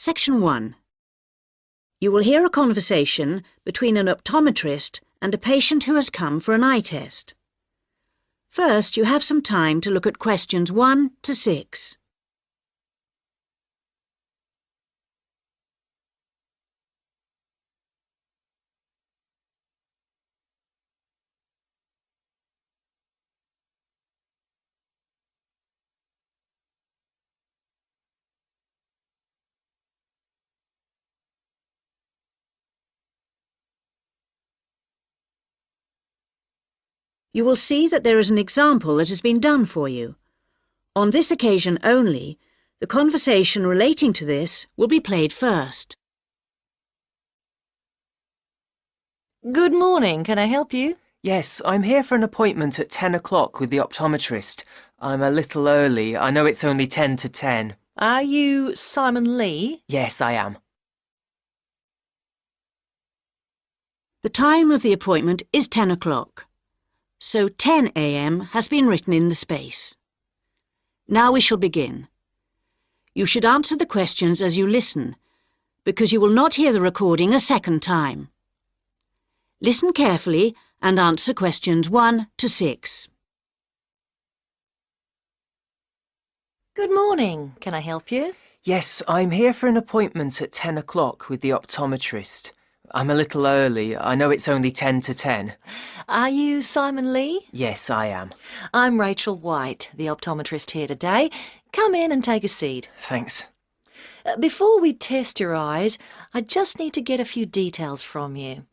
Section 1. You will hear a conversation between an optometrist and a patient who has come for an eye test. First, you have some time to look at questions 1 to 6. You will see that there is an example that has been done for you. On this occasion only, the conversation relating to this will be played first. Good morning. Can I help you? Yes, I'm here for an appointment at 10 o'clock with the optometrist. I'm a little early. I know it's only 10 to 10. Are you Simon Lee? Yes, I am. The time of the appointment is 10 o'clock. So 10 a.m. has been written in the space. Now we shall begin. You should answer the questions as you listen, because you will not hear the recording a second time. Listen carefully and answer questions 1 to 6. Good morning. Can I help you? Yes, I'm here for an appointment at 10 o'clock with the optometrist. I'm a little early. I know it's only 10 to 10. Are you Simon Lee? Yes, I am. I'm Rachel White, the optometrist here today. Come in and take a seat. Thanks. Before we test your eyes, I just need to get a few details from you.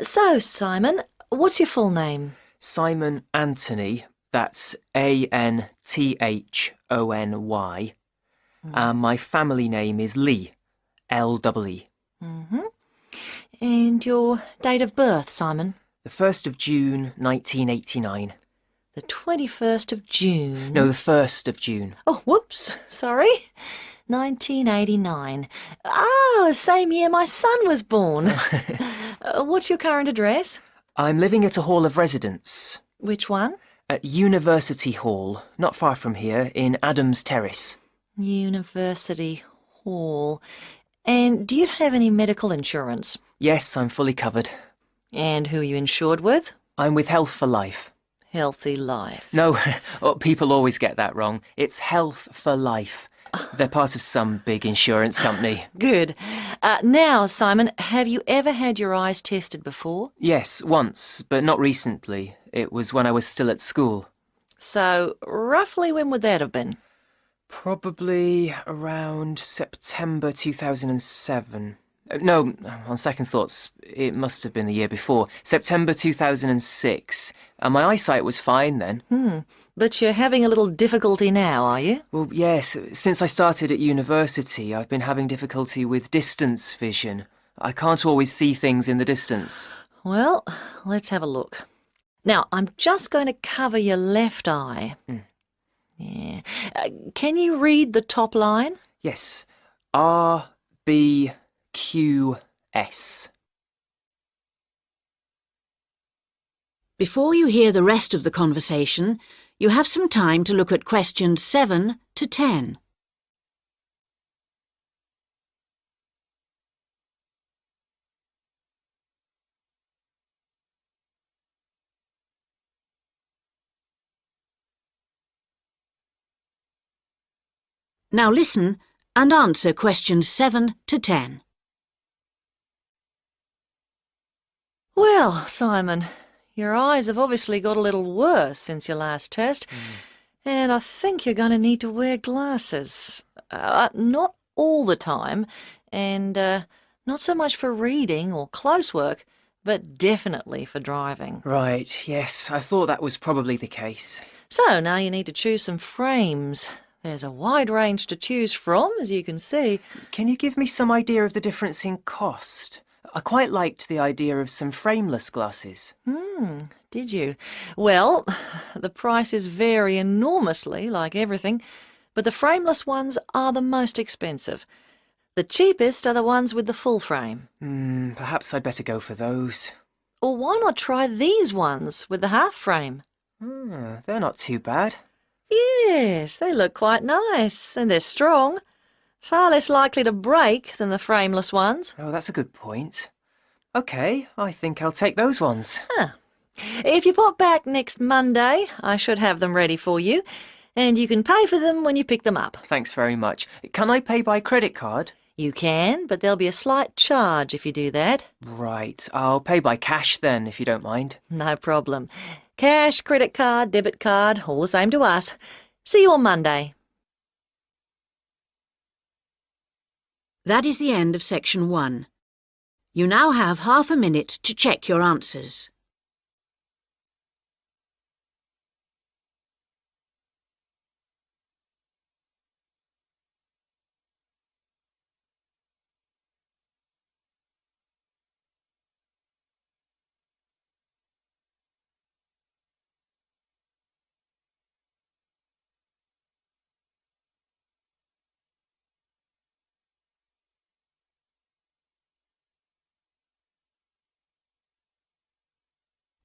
So, Simon, what's your full name? Simon Anthony. That's A-N-T-H-O-N-Y. My family name is Lee. L-E-E. And your date of birth, Simon? The 1st of June, 1989. The 21st of June? No, the 1st of June. Oh, whoops, sorry. 1989. Ah, same year my son was born. What's your current address? I'm living at a hall of residence. Which one? At University Hall, not far from here, in Adams Terrace. University Hall. And do you have any medical insurance? Yes, I'm fully covered. And who are you insured with? I'm with Health for Life. Healthy Life. No, people always get that wrong. It's Health for Life. They're part of some big insurance company. Good. Now, Simon, have you ever had your eyes tested before? Yes, once, but not recently. It was when I was still at school. So, roughly when would that have been? Probably around September 2007. No, on second thoughts, it must have been the year before. September 2006. And my eyesight was fine then. But you're having a little difficulty now, are you? Well, yes. Since I started at university, I've been having difficulty with distance vision. I can't always see things in the distance. Well, let's have a look. Now, I'm just going to cover your left eye. Yeah. Can you read the top line? Yes. R-B-Q-S. Before you hear the rest of the conversation, you have some time to look at questions 7 to 10. Now listen and answer questions 7 to 10. Well, Simon, your eyes have obviously got a little worse since your last test, and I think you're going to need to wear glasses. Not all the time, and not so much for reading or close work, but definitely for driving. Right, yes, I thought that was probably the case. So now you need to choose some frames. There's a wide range to choose from, as you can see. Can you give me some idea of the difference in cost? I quite liked the idea of some frameless glasses. Did you? Well, the prices vary enormously, like everything, but the frameless ones are the most expensive. The cheapest are the ones with the full frame. Perhaps I'd better go for those. Or why not try these ones with the half frame? They're not too bad. Yes, they look quite nice, and they're strong. Far less likely to break than the frameless ones. Oh, that's a good point. OK, I think I'll take those ones. Huh. If you pop back next Monday, I should have them ready for you, and you can pay for them when you pick them up. Thanks very much. Can I pay by credit card? You can, but there'll be a slight charge if you do that. Right, I'll pay by cash then, if you don't mind. No problem. Cash, credit card, debit card, all the same to us. See you on Monday. That is the end of section 1. You now have half a minute to check your answers.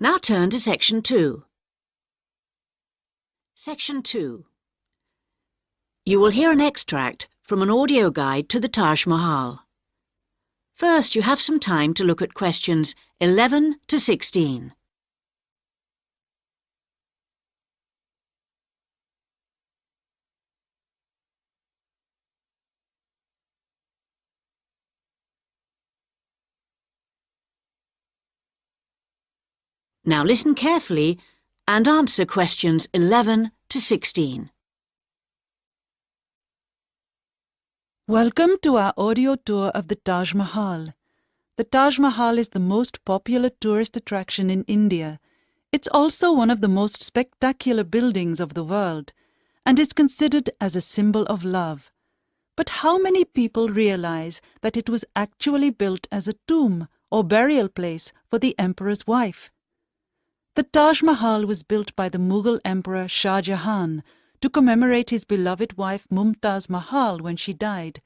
Now turn to section 2. Section 2. You will hear an extract from an audio guide to the Taj Mahal. First, you have some time to look at questions 11 to 16. Now listen carefully and answer questions 11 to 16. Welcome to our audio tour of the Taj Mahal. The Taj Mahal is the most popular tourist attraction in India. It's also one of the most spectacular buildings of the world and is considered as a symbol of love. But how many people realize that it was actually built as a tomb or burial place for the emperor's wife? The Taj Mahal was built by the Mughal Emperor Shah Jahan to commemorate his beloved wife Mumtaz Mahal when she died.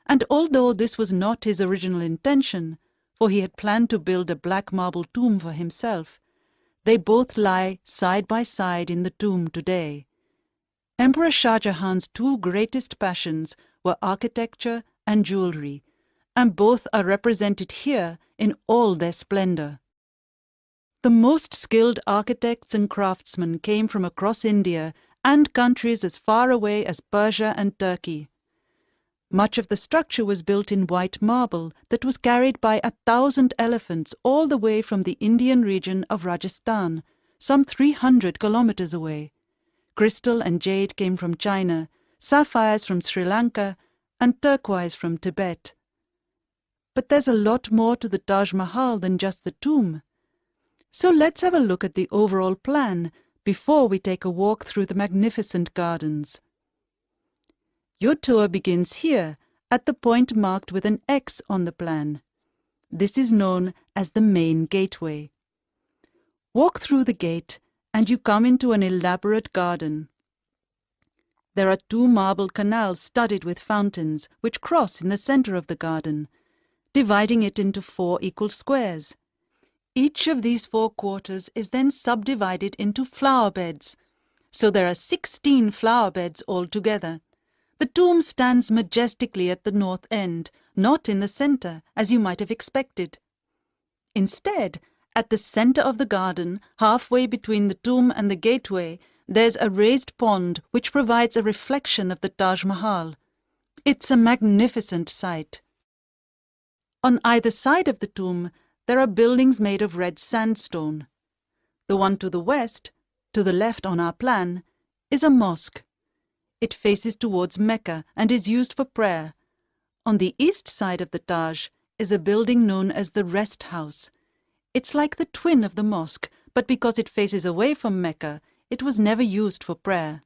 And although this was not his original intention, for he had planned to build a black marble tomb for himself, they both lie side by side in the tomb today. Emperor Shah Jahan's two greatest passions were architecture and jewelry, and both are represented here in all their splendor. The most skilled architects and craftsmen came from across India and countries as far away as Persia and Turkey. Much of the structure was built in white marble that was carried by 1,000 elephants all the way from the Indian region of Rajasthan, some 300 kilometers away. Crystal and jade came from China, sapphires from Sri Lanka, and turquoise from Tibet. But there's a lot more to the Taj Mahal than just the tomb. So let's have a look at the overall plan before we take a walk through the magnificent gardens. Your tour begins here, at the point marked with an X on the plan. This is known as the main gateway. Walk through the gate and you come into an elaborate garden. There are 2 marble canals studded with fountains which cross in the center of the garden, dividing it into 4 equal squares. Each of these 4 quarters is then subdivided into flower beds, so there are 16 flower beds altogether. The tomb stands majestically at the north end, not in the center, as you might have expected. Instead, at the center of the garden, halfway between the tomb and the gateway, there's a raised pond which provides a reflection of the Taj Mahal. It's a magnificent sight. On either side of the tomb, there are buildings made of red sandstone. The one to the west, to the left on our plan, is a mosque. It faces towards Mecca and is used for prayer. On the east side of the Taj is a building known as the Rest House. It's like the twin of the mosque, but because it faces away from Mecca, it was never used for prayer.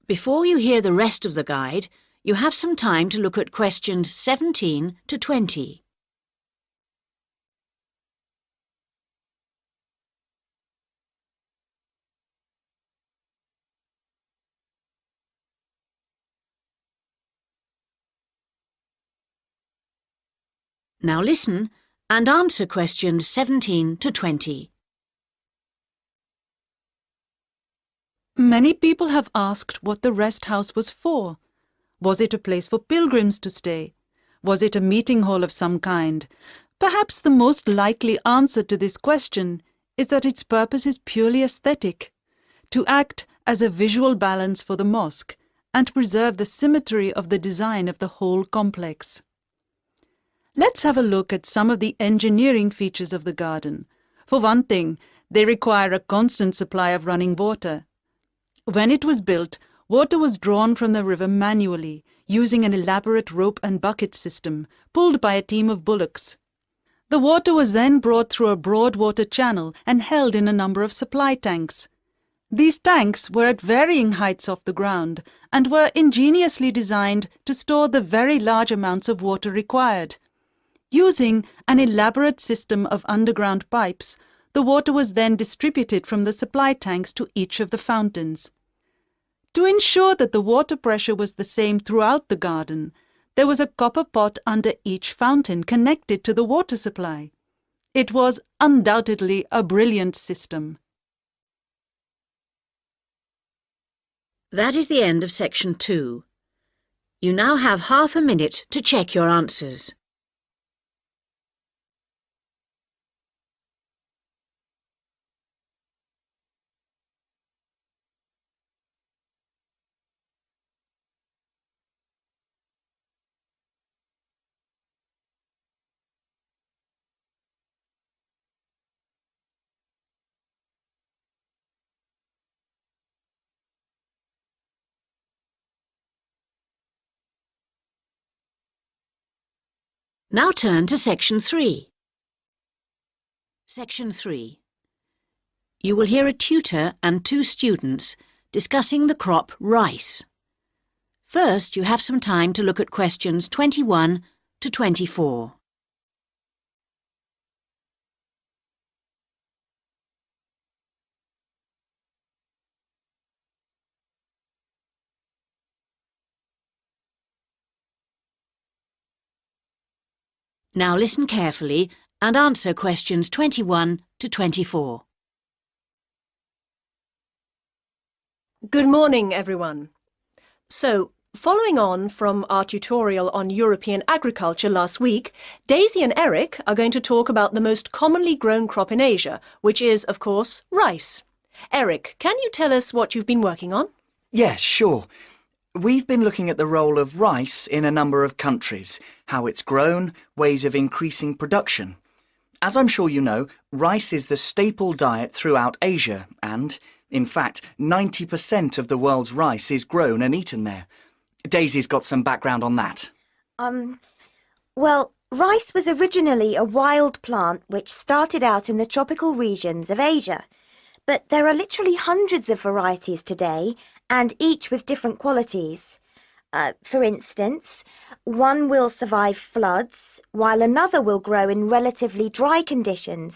Before you hear the rest of the guide, you have some time to look at questions 17 to 20. Now listen and answer questions 17 to 20. Many people have asked what the rest house was for. Was it a place for pilgrims to stay? Was it a meeting hall of some kind? Perhaps the most likely answer to this question is that its purpose is purely aesthetic, to act as a visual balance for the mosque and preserve the symmetry of the design of the whole complex. Let's have a look at some of the engineering features of the garden. For one thing, they require a constant supply of running water. When it was built, water was drawn from the river manually, using an elaborate rope and bucket system, pulled by a team of bullocks. The water was then brought through a broad water channel and held in a number of supply tanks. These tanks were at varying heights off the ground and were ingeniously designed to store the very large amounts of water required. Using an elaborate system of underground pipes, the water was then distributed from the supply tanks to each of the fountains. To ensure that the water pressure was the same throughout the garden, there was a copper pot under each fountain connected to the water supply. It was undoubtedly a brilliant system. That is the end of section 2. You now have half a minute to check your answers. Now turn to section 3. Section 3. You will hear a tutor and 2 students discussing the crop rice. First, you have some time to look at questions 21 to 24. Now listen carefully and answer questions 21 to 24. Good morning, everyone. So, following on from our tutorial on European agriculture last week, Daisy and Eric are going to talk about the most commonly grown crop in Asia, which is, of course, rice. Eric, can you tell us what you've been working on? Yes, sure. We've been looking at the role of rice in a number of countries, how it's grown, ways of increasing production. As I'm sure you know, rice is the staple diet throughout Asia and, in fact, 90% of the world's rice is grown and eaten there. Daisy's got some background on that. Well, rice was originally a wild plant which started out in the tropical regions of Asia. But there are literally hundreds of varieties today, and each with different qualities. For instance, one will survive floods, while another will grow in relatively dry conditions.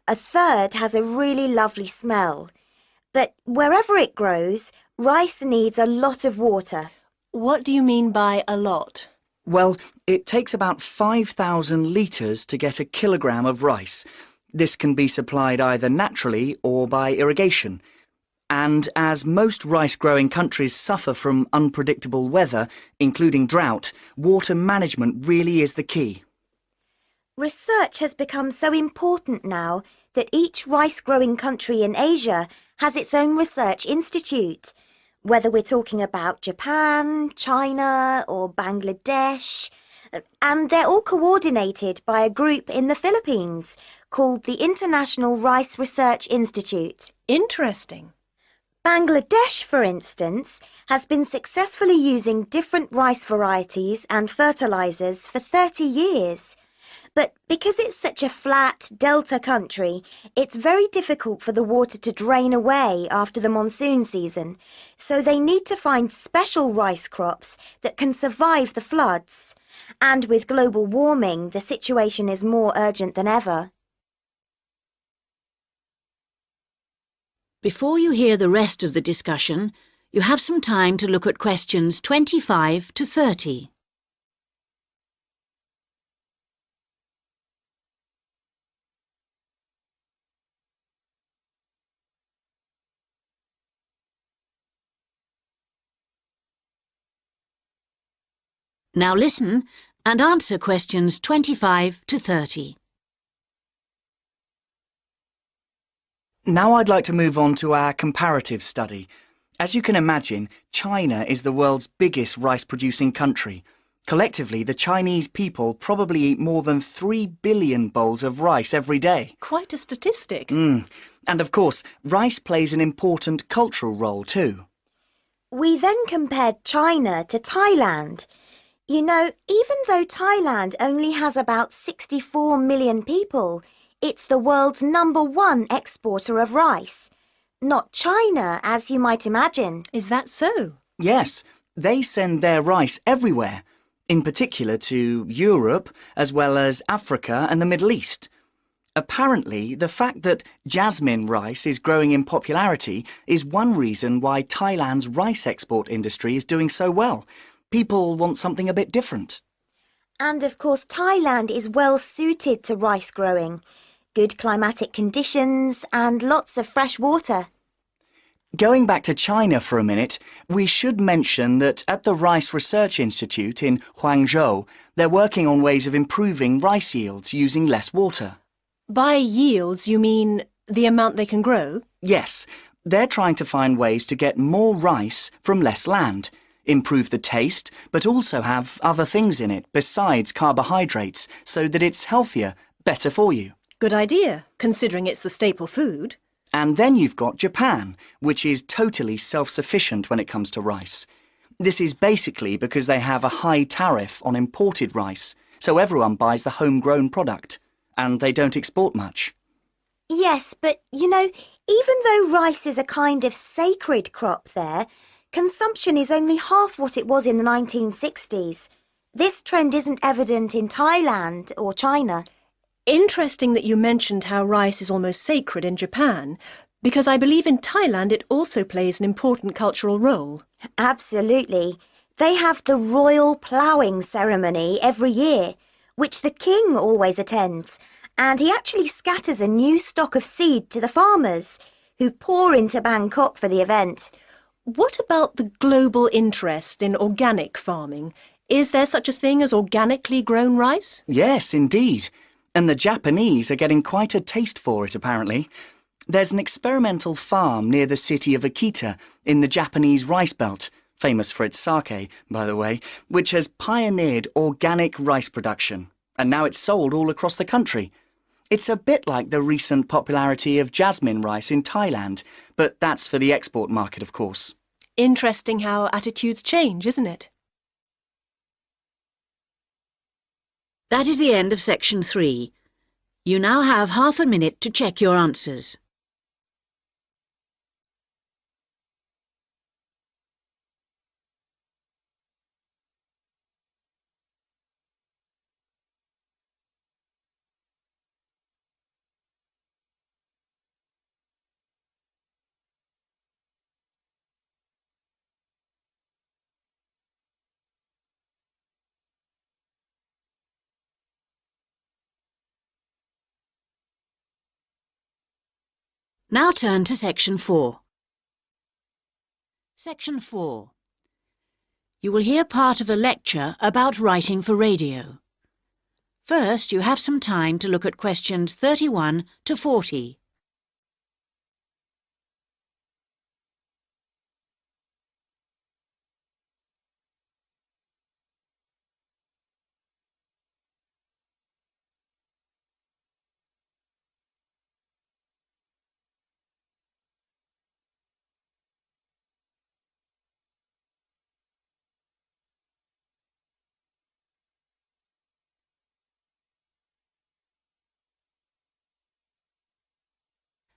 A third has a really lovely smell. But wherever it grows, rice needs a lot of water. What do you mean by a lot? Well, it takes about 5,000 litres to get a kilogram of rice. This can be supplied either naturally or by irrigation. And as most rice-growing countries suffer from unpredictable weather, including drought, water management really is the key. Research has become so important now that each rice-growing country in Asia has its own research institute. Whether we're talking about Japan, China or Bangladesh, and they're all coordinated by a group in the Philippines called the International Rice Research Institute. Interesting. Bangladesh, for instance, has been successfully using different rice varieties and fertilizers for 30 years. But because it's such a flat delta country, it's very difficult for the water to drain away after the monsoon season, so they need to find special rice crops that can survive the floods. And with global warming, the situation is more urgent than ever. Before you hear the rest of the discussion, you have some time to look at questions 25 to 30. Now listen and answer questions 25 to 30. Now I'd like to move on to our comparative study. As you can imagine, China is the world's biggest rice-producing country. Collectively, the Chinese people probably eat more than 3 billion bowls of rice every day. Quite a statistic. And of course, rice plays an important cultural role too. We then compared China to Thailand. You know, even though Thailand only has about 64 million people, it's the world's #1 exporter of rice. Not China, as you might imagine. Is that so? Yes, they send their rice everywhere, in particular to Europe, as well as Africa and the Middle East. Apparently, the fact that jasmine rice is growing in popularity is one reason why Thailand's rice export industry is doing so well. People want something a bit different. And of course, Thailand is well suited to rice growing. Good climatic conditions and lots of fresh water. Going back to China for a minute, we should mention that at the Rice Research Institute in Huangzhou, they're working on ways of improving rice yields using less water. By yields, you mean the amount they can grow? Yes, they're trying to find ways to get more rice from less land, improve the taste, but also have other things in it besides carbohydrates so that it's healthier, better for you. Good idea, considering it's the staple food. And then you've got Japan, which is totally self-sufficient when it comes to rice. This is basically because they have a high tariff on imported rice, so everyone buys the homegrown product, and they don't export much. Yes, but you know, even though rice is a kind of sacred crop there, consumption is only half what it was in the 1960s. This trend isn't evident in Thailand or China. Interesting that you mentioned how rice is almost sacred in Japan, because I believe in Thailand it also plays an important cultural role. Absolutely. They have the royal ploughing ceremony every year, which the king always attends, and he actually scatters a new stock of seed to the farmers, who pour into Bangkok for the event. What about the global interest in organic farming? Is there such a thing as organically grown rice? Yes, indeed. And the Japanese are getting quite a taste for it, apparently. There's an experimental farm near the city of Akita in the Japanese rice belt, famous for its sake, by the way, which has pioneered organic rice production, and now it's sold all across the country. It's a bit like the recent popularity of jasmine rice in Thailand, but that's for the export market, of course. Interesting how attitudes change, isn't it? That is the end of section 3. You now have half a minute to check your answers. Now turn to section 4. Section 4. You will hear part of a lecture about writing for radio. First, you have some time to look at questions 31 to 40.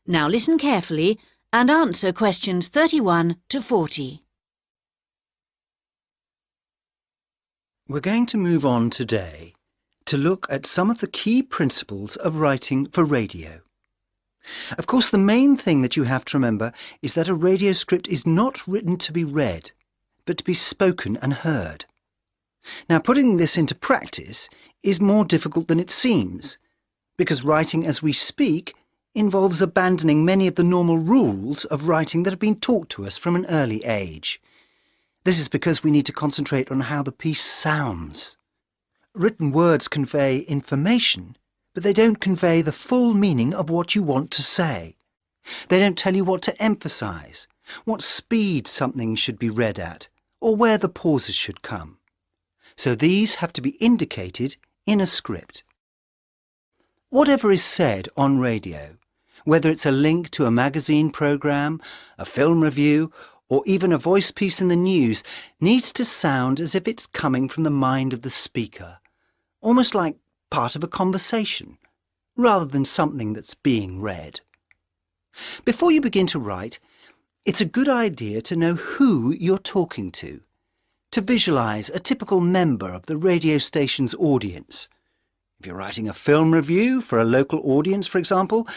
Now listen carefully and answer questions 31 to 40. We're going to move on today to look at some of the key principles of writing for radio. Of course, the main thing that you have to remember is that a radio script is not written to be read, but to be spoken and heard. Now, putting this into practice is more difficult than it seems, because writing as we speak involves abandoning many of the normal rules of writing that have been taught to us from an early age. This is because we need to concentrate on how the piece sounds. Written words convey information, but they don't convey the full meaning of what you want to say. They don't tell you what to emphasize, what speed something should be read at, or where the pauses should come. So these have to be indicated in a script. Whatever is said on radio, whether it's a link to a magazine program, a film review, or even a voice piece in the news, needs to sound as if it's coming from the mind of the speaker, almost like part of a conversation, rather than something that's being read. Before you begin to write, it's a good idea to know who you're talking to visualize a typical member of the radio station's audience. If you're writing a film review for a local audience, for example,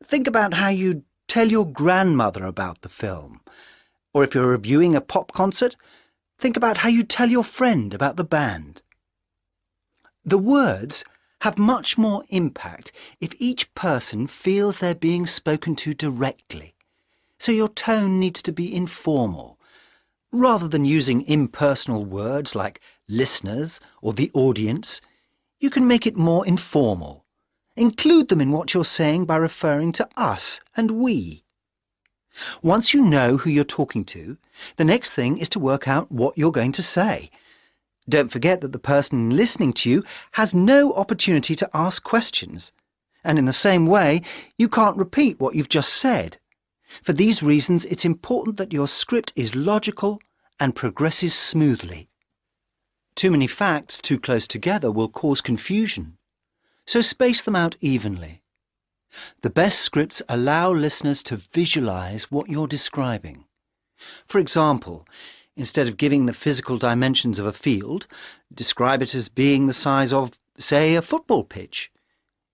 think about how you'd tell your grandmother about the film. Or if you're reviewing a pop concert, think about how you'd tell your friend about the band. The words have much more impact if each person feels they're being spoken to directly. So your tone needs to be informal. Rather than using impersonal words like listeners or the audience, you can make it more informal. Include them in what you're saying by referring to us and we. Once you know who you're talking to, the next thing is to work out what you're going to say. Don't forget that the person listening to you has no opportunity to ask questions. And in the same way, you can't repeat what you've just said. For these reasons, it's important that your script is logical and progresses smoothly. Too many facts too close together will cause confusion, so space them out evenly. The best scripts allow listeners to visualize what you're describing. For example, instead of giving the physical dimensions of a field, describe it as being the size of, say, a football pitch.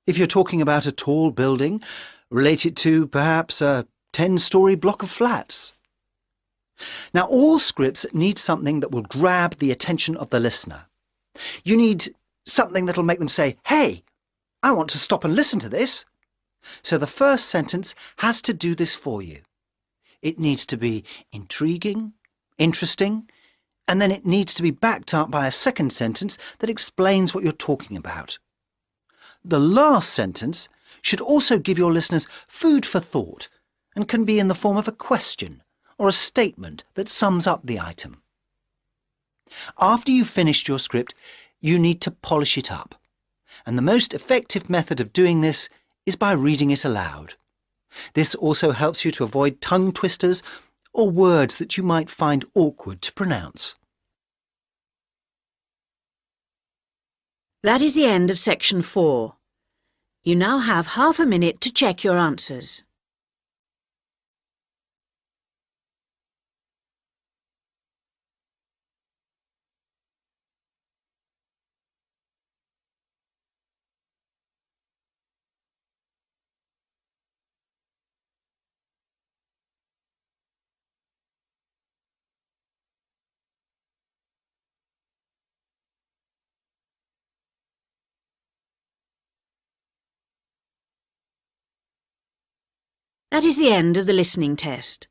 If you're talking about a tall building, relate it to perhaps a 10-story block of flats. Now, all scripts need something that will grab the attention of the listener. You need something that'll make them say, "Hey, I want to stop and listen to this." So the first sentence has to do this for you. It needs to be intriguing, interesting, and then it needs to be backed up by a second sentence that explains what you're talking about. The last sentence should also give your listeners food for thought and can be in the form of a question or a statement that sums up the item. After you've finished your script, you need to polish it up. And the most effective method of doing this is by reading it aloud. This also helps you to avoid tongue twisters or words that you might find awkward to pronounce. That is the end of section 4. You now have half a minute to check your answers. That is the end of the listening test.